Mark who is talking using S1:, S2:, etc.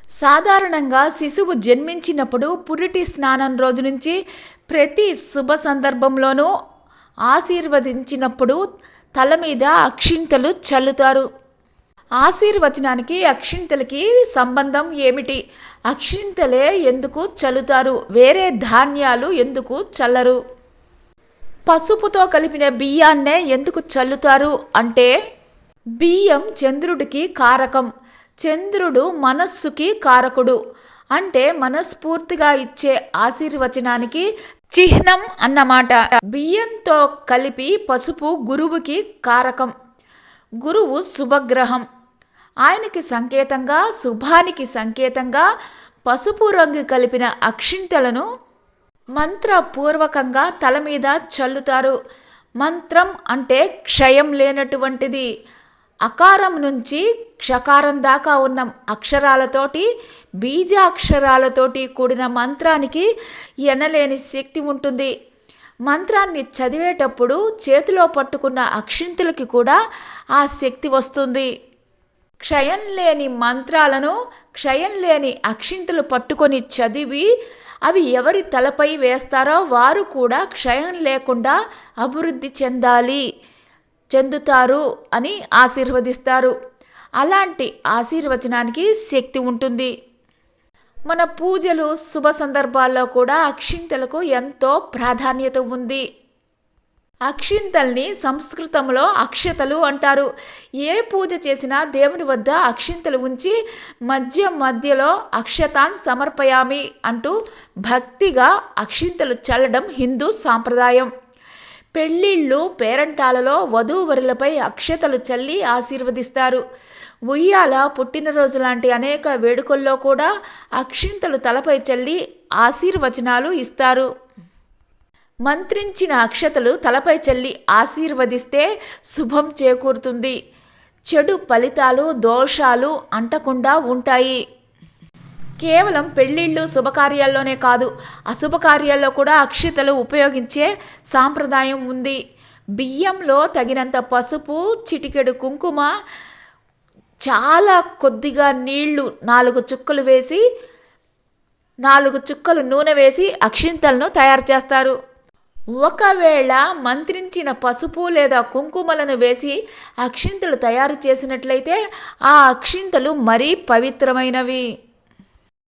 S1: సాధారణంగా శిశువు జన్మించినప్పుడు పురిటి స్నానం రోజు నుంచి ప్రతి శుభ సందర్భంలోనూ ఆశీర్వదించినప్పుడు తల మీద అక్షింతలు చల్లుతారు. ఆశీర్వచనానికి అక్షింతలకి సంబంధం ఏమిటి? అక్షింతలే ఎందుకు చల్లుతారు? వేరే ధాన్యాలు ఎందుకు చల్లరు? పసుపుతో కలిపిన బియ్యాన్నే ఎందుకు చల్లుతారు అంటే, బియ్యం చంద్రుడికి కారకం, చంద్రుడు మనస్సుకి కారకుడు. అంటే మనస్ఫూర్తిగా ఇచ్చే ఆశీర్వచనానికి చిహ్నం అన్నమాట. బియ్యంతో కలిపి పసుపు గురువుకి కారకం. గురువు శుభగ్రహం. ఆయనకి సంకేతంగా, శుభానికి సంకేతంగా పసుపు రంగు కలిపిన అక్షింతలను మంత్రపూర్వకంగా తల మీద చల్లుతారు. మంత్రం అంటే క్షయం లేనటువంటిది. అకారం నుంచి క్షకారం దాకా ఉన్న అక్షరాలతోటి, బీజాక్షరాలతోటి కూడిన మంత్రానికి ఎనలేని శక్తి ఉంటుంది. మంత్రాన్ని చదివేటప్పుడు చేతిలో పట్టుకున్న అక్షింతలకి కూడా ఆ శక్తి వస్తుంది. క్షయం లేని మంత్రాలను, క్షయం లేని అక్షింతలు పట్టుకొని చదివి అవి ఎవరి తలపై వేస్తారో వారు కూడా క్షయం లేకుండా అభివృద్ధి చెందుతారు అని ఆశీర్వదిస్తారు. అలాంటి ఆశీర్వచనానికి శక్తి ఉంటుంది. మన పూజలు, శుభ సందర్భాల్లో కూడా అక్షింతలకు ఎంతో ప్రాధాన్యత ఉంది. అక్షింతల్ని సంస్కృతంలో అక్షతలు అంటారు. ఏ పూజ చేసినా దేవుని వద్ద అక్షింతలు ఉంచి మధ్యలో అక్షతాన్ సమర్పయామి అంటూ భక్తిగా అక్షింతలు చల్లడం హిందూ సాంప్రదాయం. పెళ్ళిళ్ళు, పేరంటాలలో వధూవరులపై అక్షతలు చల్లి ఆశీర్వదిస్తారు. ఉయ్యాల, పుట్టినరోజు లాంటి అనేక వేడుకల్లో కూడా అక్షింతలు తలపై చల్లి ఆశీర్వచనాలు ఇస్తారు. మంత్రించిన అక్షతలు తలపై చల్లి ఆశీర్వదిస్తే శుభం చేకూరుతుంది. చెడు ఫలితాలు, దోషాలు అంటకుండా ఉంటాయి. కేవలం పెళ్ళిళ్ళు, శుభకార్యాల్లోనే కాదు, అశుభకార్యాల్లో కూడా అక్షతలు ఉపయోగించే సాంప్రదాయం ఉంది. బియ్యంలో తగినంత పసుపు, చిటికెడు కుంకుమ, చాలా కొద్దిగా నీళ్లు, 4 చుక్కలు వేసి 4 చుక్కలు నూనె వేసి అక్షింతలను తయారు చేస్తారు. ఒకవేళ మంత్రించిన పసుపు లేదా కుంకుమలను వేసి అక్షింతలు తయారు చేసినట్లయితే ఆ అక్షింతలు మరీ పవిత్రమైనవి.